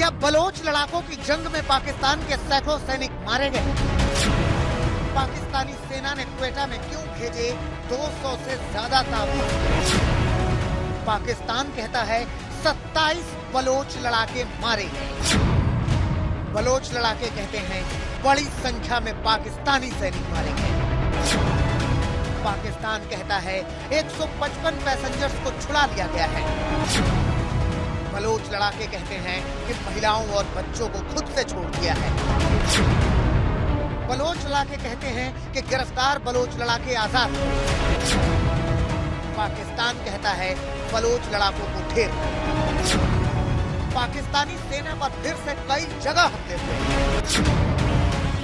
क्या बलोच लड़ाकों की जंग में पाकिस्तान के सैकड़ों सैनिक मारे गए? पाकिस्तानी सेना ने क्वेटा में क्यों भेजे 200 से ज्यादा ताबूत? पाकिस्तान कहता है 27 बलोच लड़ाके मारे गए। बलोच लड़ाके कहते हैं बड़ी संख्या में पाकिस्तानी सैनिक मारे गए। पाकिस्तान कहता है 155 पैसेंजर्स को छुड़ा लिया गया है। बलोच लड़ाके कहते हैं कि महिलाओं और बच्चों को खुद से छोड़ दिया है। बलोच लड़ाके कहते हैं कि गिरफ्तार बलोच लड़ाके आजाद। पाकिस्तान कहता है बलोच लड़ाकों को ढेर। पाकिस्तानी सेना पर फिर से कई जगह हमले हुए।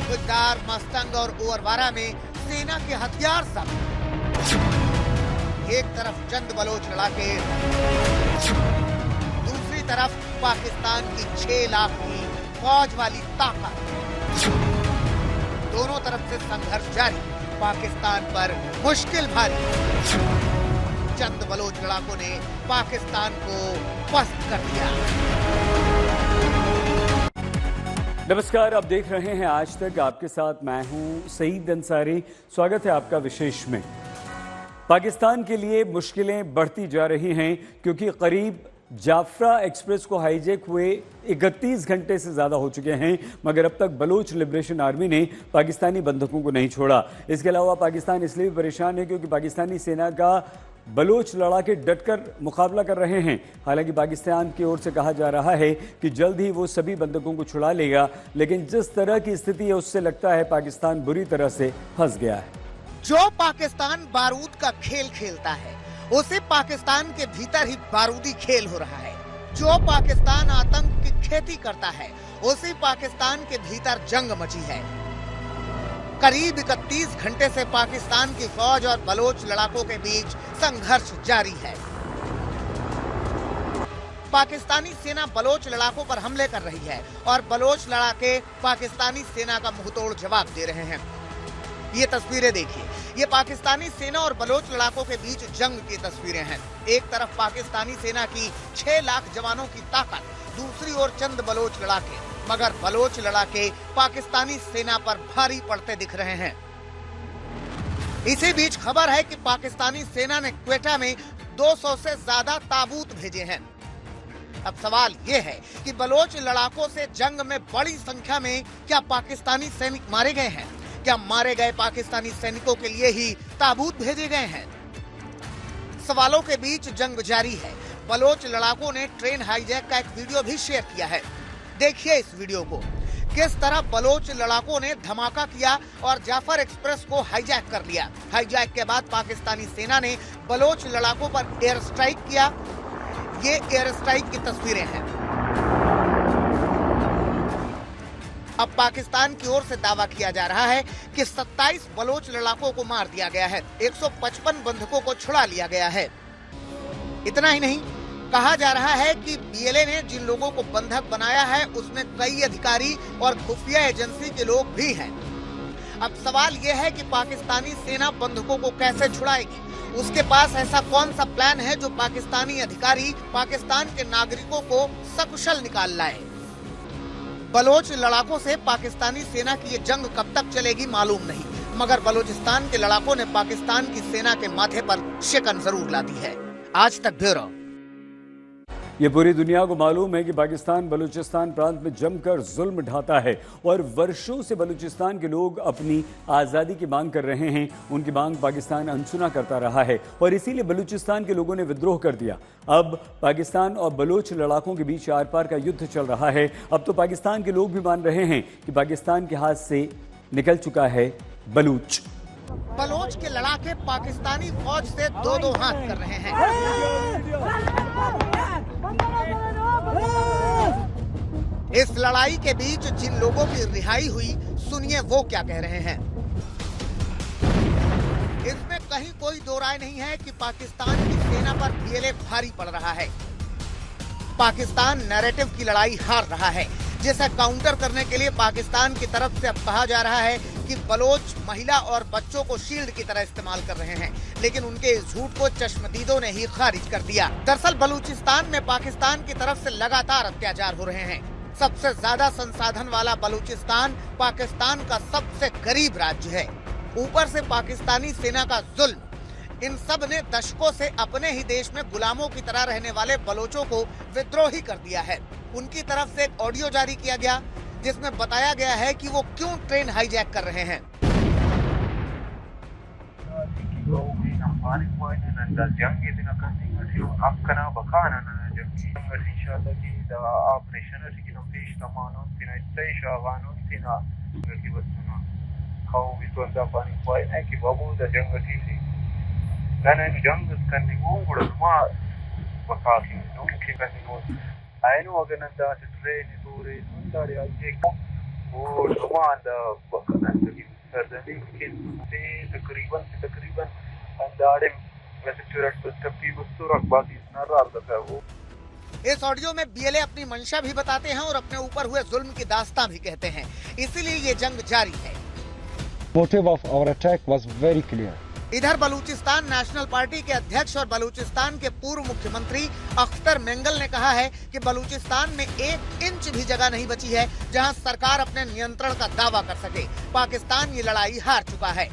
गुजदार, मस्तंग और ओवरवारा में सेना के हथियार जब्त। एक तरफ चंद बलोच लड़ाके, दूसरी तरफ पाकिस्तान की 6 लाख की फौज वाली ताकत। दोनों तरफ से संघर्ष जारी। पाकिस्तान पर मुश्किल भारी। चंद बलोच लड़ाकों ने पाकिस्तान को पस्त कर दिया। नमस्कार, आप देख रहे हैं आज तक। आपके साथ मैं हूं सईद अंसारी। स्वागत है आपका विशेष में। पाकिस्तान के लिए मुश्किलें बढ़ती जा रही हैं क्योंकि करीब जाफरा एक्सप्रेस को हाईजैक हुए 31 घंटे से ज़्यादा हो चुके हैं, मगर अब तक बलोच लिबरेशन आर्मी ने पाकिस्तानी बंधकों को नहीं छोड़ा। इसके अलावा पाकिस्तान इसलिए भी परेशान है क्योंकि पाकिस्तानी सेना का बलोच लड़ाके डटकर मुकाबला कर रहे हैं। हालांकि पाकिस्तान की ओर से कहा जा रहा है कि जल्द ही वो सभी बंधकों को छुड़ा लेगा, लेकिन जिस तरह की स्थिति है उससे लगता है पाकिस्तान बुरी तरह से फंस गया है। जो पाकिस्तान बारूद का खेल खेलता है उसे पाकिस्तान के भीतर ही बारूदी खेल हो रहा है। जो पाकिस्तान आतंक की खेती करता है उसी पाकिस्तान के भीतर जंग मची है। करीब 31 घंटे से पाकिस्तान की फौज और बलोच लड़ाकों के बीच संघर्ष जारी है। पाकिस्तानी सेना बलोच लड़ाकों पर हमले कर रही है और बलोच लड़ाके पाकिस्तानी सेना का मुंहतोड़ जवाब दे रहे हैं। ये तस्वीरें देखिए, ये पाकिस्तानी सेना और बलोच लड़ाकों के बीच जंग की तस्वीरें हैं। एक तरफ पाकिस्तानी सेना की 6 लाख जवानों की ताकत, दूसरी ओर चंद बलोच लड़ाके। मगर बलोच लड़ाके पाकिस्तानी सेना पर भारी पड़ते दिख रहे हैं। इसी बीच खबर है कि पाकिस्तानी सेना ने क्वेटा में 200 से ज्यादा ताबूत भेजे हैं। अब सवाल ये है कि बलोच लड़ाकों से जंग में बड़ी संख्या में क्या पाकिस्तानी सैनिक मारे गए हैं? क्या मारे गए पाकिस्तानी सैनिकों के लिए ही ताबूत भेजे गए हैं? सवालों के बीच जंग जारी है। बलोच लड़ाकों ने ट्रेन हाईजैक का एक वीडियो भी शेयर किया है। देखिए इस वीडियो को, किस तरह बलोच लड़ाकों ने धमाका किया और जाफर एक्सप्रेस को हाईजैक कर लिया। हाईजैक के बाद पाकिस्तानी सेना ने बलोच लड़ाकों पर एयर स्ट्राइक किया। ये एयर स्ट्राइक की तस्वीरें हैं। अब पाकिस्तान की ओर से दावा किया जा रहा है कि 27 बलोच लड़ाकों को मार दिया गया है, 155 बंधकों को छुड़ा लिया गया है। इतना ही नहीं, कहा जा रहा है कि बीएलए ने जिन लोगों को बंधक बनाया है उसमें कई अधिकारी और खुफिया एजेंसी के लोग भी हैं। अब सवाल यह है कि पाकिस्तानी सेना बंधकों को कैसे छुड़ाएगी? उसके पास ऐसा कौन सा प्लान है जो पाकिस्तानी अधिकारी पाकिस्तान के नागरिकों को सकुशल निकाल लाए? बलोच लड़ाकों से पाकिस्तानी सेना की ये जंग कब तक चलेगी मालूम नहीं, मगर बलूचिस्तान के लड़ाकों ने पाकिस्तान की सेना के माथे पर शिकन जरूर ला दी है। आज तक ब्यूरो। ये पूरी दुनिया को मालूम है कि पाकिस्तान बलूचिस्तान प्रांत में जमकर जुल्म ढाता है और वर्षों से बलूचिस्तान के लोग अपनी आज़ादी की मांग कर रहे हैं। उनकी मांग पाकिस्तान अनसुना करता रहा है और इसीलिए बलूचिस्तान के लोगों ने विद्रोह कर दिया। अब पाकिस्तान और बलोच लड़ाकों के बीच आर पार का युद्ध चल रहा है। अब तो पाकिस्तान के लोग भी मान रहे हैं कि पाकिस्तान के हाथ से निकल चुका है बलूच। बलोच के लड़ाके पाकिस्तानी फौज से दो हाथ कर रहे हैं। इस लड़ाई के बीच जिन लोगों की रिहाई हुई, सुनिए वो क्या कह रहे हैं। इसमें कहीं कोई दो राय नहीं है कि पाकिस्तान की सेना पर बीएलए भारी पड़ रहा है। पाकिस्तान नैरेटिव की लड़ाई हार रहा है, जिसे काउंटर करने के लिए पाकिस्तान की तरफ से अब कहा जा रहा है कि बलोच महिला और बच्चों को शील्ड की तरह इस्तेमाल कर रहे हैं, लेकिन उनके इस झूठ को चश्मदीदों ने ही खारिज कर दिया। दरअसल बलूचिस्तान में पाकिस्तान की तरफ से लगातार अत्याचार हो रहे हैं। सबसे ज्यादा संसाधन वाला बलूचिस्तान पाकिस्तान का सबसे गरीब राज्य है। ऊपर से पाकिस्तानी सेना का जुल्म, इन सब ने दशकों से अपने ही देश में गुलामों की तरह रहने वाले बलोचों को विद्रोही कर दिया है। उनकी तरफ से एक ऑडियो जारी किया गया जिसमें बताया गया है कि वो क्यों ट्रेन हाईजैक कर रहे हैं। इस ऑडियो में बीएलए अपनी मंशा भी बताते हैं और अपने ऊपर हुए जुल्म की दास्तां भी कहते हैं। इसीलिए ये जंग जारी है। Motive of our attack was very clear. इधर बलूचिस्तान नेशनल पार्टी के अध्यक्ष और बलूचिस्तान के पूर्व मुख्यमंत्री अख्तर मेंगल ने कहा है कि बलूचिस्तान में 1 इंच भी जगह नहीं बची है जहां सरकार अपने नियंत्रण का दावा कर सके। पाकिस्तान ये लड़ाई हार चुका है।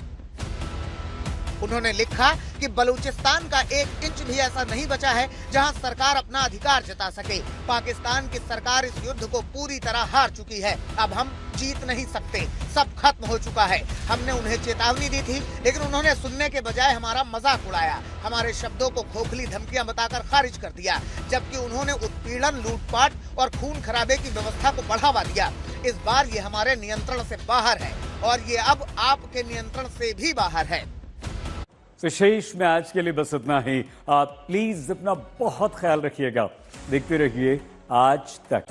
उन्होंने लिखा कि बलूचिस्तान का 1 इंच भी ऐसा नहीं बचा है जहां सरकार अपना अधिकार जता सके। पाकिस्तान की सरकार इस युद्ध को पूरी तरह हार चुकी है। अब हम जीत नहीं सकते, सब खत्म हो चुका है। हमने उन्हें चेतावनी दी थी लेकिन उन्होंने सुनने के बजाय हमारा मजाक उड़ाया, हमारे शब्दों को खोखली धमकियां बताकर खारिज कर दिया, जबकि उन्होंने उत्पीड़न, लूटपाट और खून खराबे की व्यवस्था को बढ़ावा दिया। इस बार ये हमारे नियंत्रण से बाहर है और ये अब आपके नियंत्रण से भी बाहर है। विशेष में आज के लिए बस इतना ही। आप प्लीज अपना बहुत ख्याल रखिएगा। देखते रहिए आज तक।